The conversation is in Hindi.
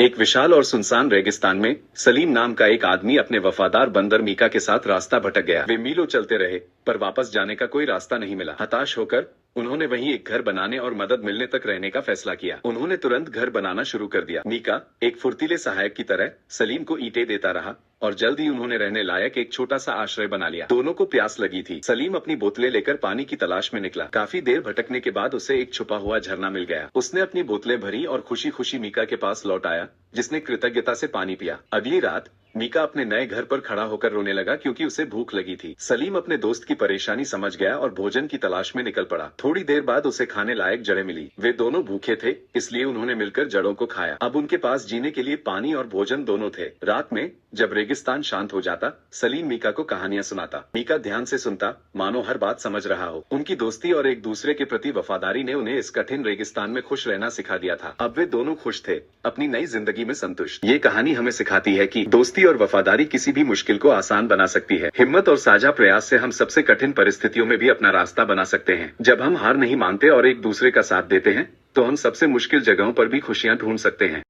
एक विशाल और सुनसान रेगिस्तान में सलीम नाम का एक आदमी अपने वफादार बंदर मीका के साथ रास्ता भटक गया। वे मीलों चलते रहे पर वापस जाने का कोई रास्ता नहीं मिला। हताश होकर उन्होंने वहीं एक घर बनाने और मदद मिलने तक रहने का फैसला किया। उन्होंने तुरंत घर बनाना शुरू कर दिया। मीका एक फुर्तीले सहायक की तरह सलीम को ईंटें देता रहा और जल्द ही उन्होंने रहने लायक एक छोटा सा आश्रय बना लिया। दोनों को प्यास लगी थी। सलीम अपनी बोतलें लेकर पानी की तलाश में निकला। काफी देर भटकने के बाद उसे एक छुपा हुआ झरना मिल गया। उसने अपनी बोतलें भरी और खुशी खुशी मीका के पास लौट आया, जिसने कृतज्ञता से पानी पिया। अगली रात मीका अपने नए घर पर खड़ा होकर रोने लगा क्योंकि उसे भूख लगी थी। सलीम अपने दोस्त की परेशानी समझ गया और भोजन की तलाश में निकल पड़ा। थोड़ी देर बाद उसे खाने लायक जड़ें मिली। वे दोनों भूखे थे, इसलिए उन्होंने मिलकर जड़ों को खाया। अब उनके पास जीने के लिए पानी और भोजन दोनों थे। रात में जब रेगिस्तान शांत हो जाता, सलीम मीका को कहानियां सुनाता। मीका ध्यान से सुनता, मानो हर बात समझ रहा हो। उनकी दोस्ती और एक दूसरे के प्रति वफादारी ने उन्हें इस कठिन रेगिस्तान में खुश रहना सिखा दिया था। अब वे दोनों खुश थे, अपनी नई जिंदगी में संतुष्ट। ये कहानी हमें सिखाती है कि दोस्ती और वफादारी किसी भी मुश्किल को आसान बना सकती है। हिम्मत और साझा प्रयास से हम सबसे कठिन परिस्थितियों में भी अपना रास्ता बना सकते हैं। जब हम हार नहीं मानते और एक दूसरे का साथ देते हैं, तो हम सबसे मुश्किल जगहों पर भी खुशियां ढूंढ सकते हैं।